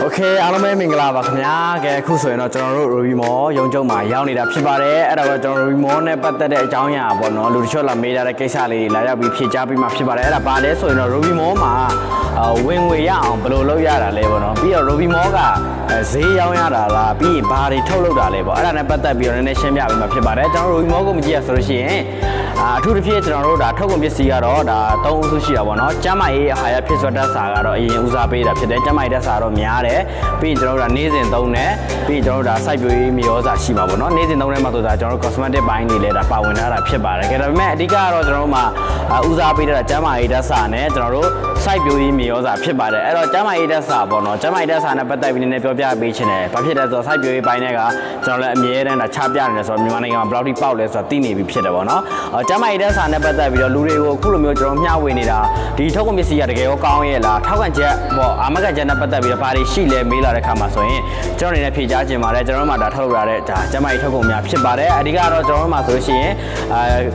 โอเคအားလုံးပဲမင်္ဂလာပါခင်ဗျာကဲအခုဆိုရင်တော့ကျွန်တော်တို့ Ruby Mall ရုံးချုပ်မှာရောက်နေတာဖြစ်ပါတယ်အဲ့ဒါကကျွန်တော် Ruby Mall နဲ့ပတ်သက်တဲ့အကြောင်းအရာပေါ့နော်လူတချို့လာမေးထားတဲ့ကိစ္စလေးလာရောက်ပြီးဖြေကြားပေးမှာဖြစ်ပါတယ်အဲ့ဒါဘာလဲဆိုရင်တော့ Ruby Mall မှာဝင်ငွေရအောင်ဘယ်လိုလုပ်ရတာလဲပေါ့နော်ပြီးတော့ Ruby Mall ကဈေးရောင်းရတာလားပြီးရင်ဘာတွေထုတ်လုပ်တာလဲပေါ့အဲ့ဒါနဲ့ပတ်သက်ပြီးတော့နည်းနည်းရှင်းပြပေးမှာဖြစ်ပါတယ်ကျွန်တော် Ruby Mall ကိုမကြည့်ရဆိုလို့ရှိရင်အထူးသဖြင့်ကျွန်တော်တို့ဒါထုတ်ကုန်ပစ္စည်းကတော့ဒါ3ဦးစုရှိတာပေါ့နော်ကျမရေးအာဟာရဖြစ်စွက်တက်စာကတော့အရင်ဦးစားပေးတာဖြစ်တယ်ကျမရေးတက်စာတော့များတယ်ပြီးရင်ကျွန်တော်တို့ဒါနေ့စဉ်သုံးတယ်ပြီးရင်ကျွန်တော်တို့ဒါစိုက်ပျိုးရေးမြေဩဇာရှိမှာပေါ့နော်နေ့စဉ်သုံးတဲ့မှာဆိုတာကျွန်တော်တို့ cosmetic ဘိုင်းတွေလည်းဒါပါဝင်ထားတာဖြစ်ပါတယ်ဒါပေမဲ့အဓိကကတော့ကျွန်တော်တို့မှာဦးစားပေးတာကျမရေးတက်စာနဲ့ကျွန်တော်တို့စိုက်ပျိုးရေးမြေဩဇာဖြစ်ပါတယ်အဲ့တော့ကျမရေးတက်စာပေါ့နော်ကျမရေးတက်စာနဲ့ပတ်သက်ပြီးနည်းနည်းပြောပြပေးချင်တယ်ဘာဖြစ်လဲဆိုတော့စိုက်ပျိုးရေးဘိုင်းတွေကကျွန်တော်လည်းအမြဲတမ်းဒါချပြနေတယ်ဆိုတော့မြန်မာနိုင်ငံမှာဘယ်လောက်ထိပေါက်လဲဆိုတာသိနေပြီဖြစ်တယ်ပေါ့နော်ကျမရေးတက်စာနဲ့ပတ်သက်ပြီးတော့လူတွေကိုအခုလိုမျိုးကျွန်တော်မျှဝေနေတာဒီထုတ်ကုန်ပစ္စည်းကတကယ်ရောကောင်းရဲ့လားထောက်ခံချက်ပေါ့အာမခံချက်နဲ့ပတ်သက်ပြီးတော့ဘာတွေရှိလဲမေးလာတဲ့ခါမှာဆိုရင်ကျွန်တော်အနေနဲ့ဖြေကြားခြင်းပါတယ်ကျွန်တော်တို့မှာဒါထုတ်လုပ်ရတဲ့ဒါကျမကြီးထုတ်ကုန်များဖြစ်ပါတယ်အဓိကတော့ကျွန်တော်တို့မှာဆိုလို့ရှိရင်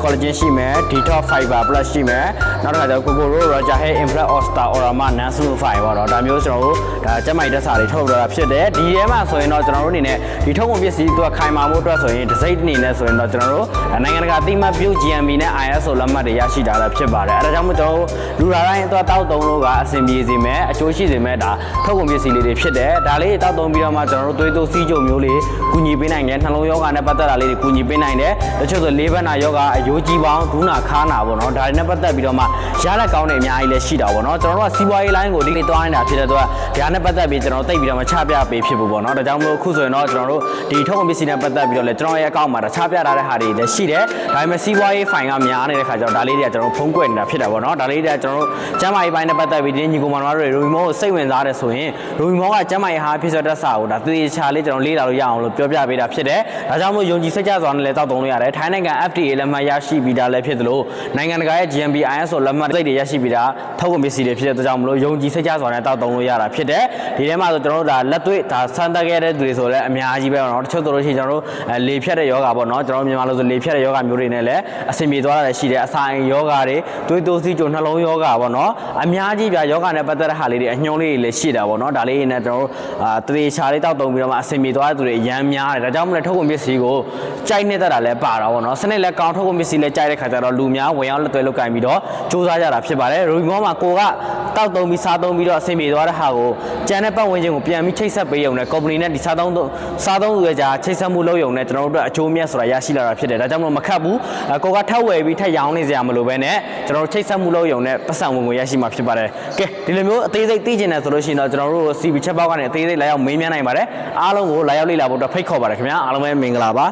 collagen ရှိမယ် detox fiber plus ရှိမယ်နောက်တစ်ခါကျတော့ Kokoro Roger Hair Implant All Star Orama Natural Fiber ပေါ့နော်ဒါမျိုးကျွန်တော်တို့ဒါကျမကြီးတက်စာတွေထုတ်လုပ်ရတာဖြစ်တယ်ဒီထဲမှာဆိုရင်တော့ကျွန်တော်တို့အနေနဲ့ဒီထုတ်ကုန်ပစ္စည်းသူကခိုင်မာမှုအတွက်ဆိုရင်ဒီစိတ်အနေနဲ့ဆိုရင်တော့ကျွန်တော်တို့နိုင်ငံတကာအသိမှတ်ပြု GMP နဲ့ ISO လက်မှတ်တွေရရှိတာလည်းဖြစ်ပါတယ်အဲဒါကြောင့်မို့ကျွန်တော်တို့လူလာတိုင်းတော့တောက်သုံးလို့ကအဆင်ပြေစေမယ်အကျိုးရှိစေမယ်ဒါထုတ်ကုန်ပစ္စည်းလေးတွေဖြစ်တယ်ဒါလေးတောက်သုံးပြီးတော့မှကျွန်တော်တို့သွေးတိုးစီးကြုံမျိုးလေးကူညီပေးနိုင်တယ်နှလုံးယောဂနဲ့ပတ်သက်တာလေးတွေကူညီပေးနိုင်တယ်တချို့ဆိုလေးဘက်နာယောဂအယိုးကြီးပေါင်းဒူးနာခါနာပေါ့နော်ဒါတွေနဲ့ပတ်သက်ပြီးတော့မှရတဲ့ကောင်းတဲ့အများကြီးလည်းရှိတာပေါ့နော်ကျွန်တော်တို့ကစီးပွားရေးလိုင်းကိုဒီနေ့သွားနေတာဖြစ်တဲ့အတွက်ဒါနဲ့ပတ်သက်ပြီးကျွန်တော်တိတ်ပြီးတော့မှချပြပေးဖြစ်ဖို့ပေါ့နော်ဒါကြောင့်မို့အခုဆိုရင်တော့ကျွန်တော်တို့ဒီထုတ်ကုန်ပစ္စည်းနဲ့ပတ်သက်ပြီးတော့လည်းကျွန်တော်ရဲ့အကောင့်မှာချပြထားတဲ့ဟာတွေလည်းရှိတယ်ဒါပေမဲ့စီးပွားရေးဖိုင်ကများနေတဲ့ခါကျတော့ဒါလေးတွေကကျွန်တော်ဖုံးကွယ်နေတာဖြစ်တာပေါ့နော်ဒါလေးတွေကကျွန်တော်တို့ကျမ်းမာရေးပိုင်းနဲ့ပတ်သက်ပြီးဒီညီကောင်မတော်တွေ Ruby Mall ကိုစိတ်ဝင်စားတယ်ဆိုရင် Ruby Mall ကကျမ်းမာရေးဟာဖြစ်စွက်တက်စာကိုဒါသေချာလေးကျွန်တော်လေ့လာလို့ရအောင်လို့ပြောပြပေးတာဖြစ်တယ်ဒါကြောင့်မို့ယုံကြည်စိတ်ချစွာနဲ့လည်းတောက်သုံးလို့ရတယ်ထိုင်းနိုင်ငံ FDA လက်မှတ်ရရှိပြီးသားလည်းဖြစ်သလိုနိုင်ငံတကာရဲ့ GMP ISO လက်မှတ်စိတ်တွေရရှိပြီးသားထုတ်ကုန်ပစ္စည်းတွေဖြစ်တဲ့အတွက်ကြောင့်မလို့ယုံကြည်စိတ်ချစွာနဲ့တောက်သုံးလို့ရတာဖြစ်တယ်ဒီထဲမှာဆိုကျွန်တော်တို့ဒါလက်တွေ့ဒါစမ်းသပ်ခဲ့တဲ့သူတွေဆိုလည်းအများကြီးပဲပေါ့နော်တချို့တို့ရှိကျွန်တော်တို့လေဖြတ်တဲ့ယောဂပေါ့နော်ကျွန်တော်မြန်မာလို့ဆိုလေဖြတ်တဲ့ယောဂမျိုးတွေနဲ့လည်းအဆင်ပြေသွားတာလည်းရှိတယ်အစာအိမ်ယောဂတွေသွေးတိုးစီးကြုံနှလုံးယောဂပေါ့နော်အများကြီးပြယောဂနဲ့ပတ်သက်တဲ့ဟာလေးတွေအညွှန်းလေးတွေလည်းရှိတာပေါ့နော်ဒါလေးနဲ့ကျွန်တော်တို့တရေချာလေးတောက်တုံပြီးတော့မှအဆင်ပြေသွားတဲ့သူတွေအများများတယ်ဒါကြောင့်မလို့ထုတ်ကုန်ပစ္စည်းကိုကြိုက်နေတတ်တာလည်းပါတာပေါ့နော်စနစ်လည်းကောင်းထုတ်ကုန်ပစ္စည်းလည်းကြိုက်တဲ့ခါကျတော့လူများဝင်ရောက်လက်သွဲလုပ်ကင်ပြီးတော့စူးစမ်းကြတာဖြစ်ပါတယ် Ruby Mall မှာကိုကတောက်တုံပြီးစားသုံးပြီးတော့အဆင်ပြေသွားတဲ့ဟာကိုကျန်တဲ့ပတ်ဝန်းကျင်ကိုပြန်ပြီးချိတ်ဆက်ပေးရုံနဲ့ company နဲ့ဒီစားသုံးသူတွေကြာချိတ်ဆက်မှုလုပ်ရုံနဲ့ကျွန်တော်တို့အတွက်အကျိုးမြတ်ဆိုတာရရှိလာတာဖြစ်တယ်ဒါကြောင့်မလို့မခတ်ဘူးကိုကထပ်ဝယ်ပြီးထပ်ရောင်းနေစရာမလိုပဲနဲ့ကျွန်တော်တို့ချိတ်ဆက်မှုလုပ်ရုံနဲ့ပတ်စံဝင်ငွေရရှိမှာဖြစ်ပါတယ်ကဲဒီလိုမျိုးအသေးစိတ်သိချင်တယ်ဆိုလို့ရှိရင်တော့ကျွန်တော်တို့ CB ချက်ပေါက်ကနေအသေးစိတ်လာရောက်မေးမြန်းနိုင်ပါတယ်အားလုံးကိုလာရောက်လေ့လာဖို့အတွက်ဖိတ်ခေါ်ပါတယ်ခင်ဗျာအားလုံးပဲမင်္ဂလာပါ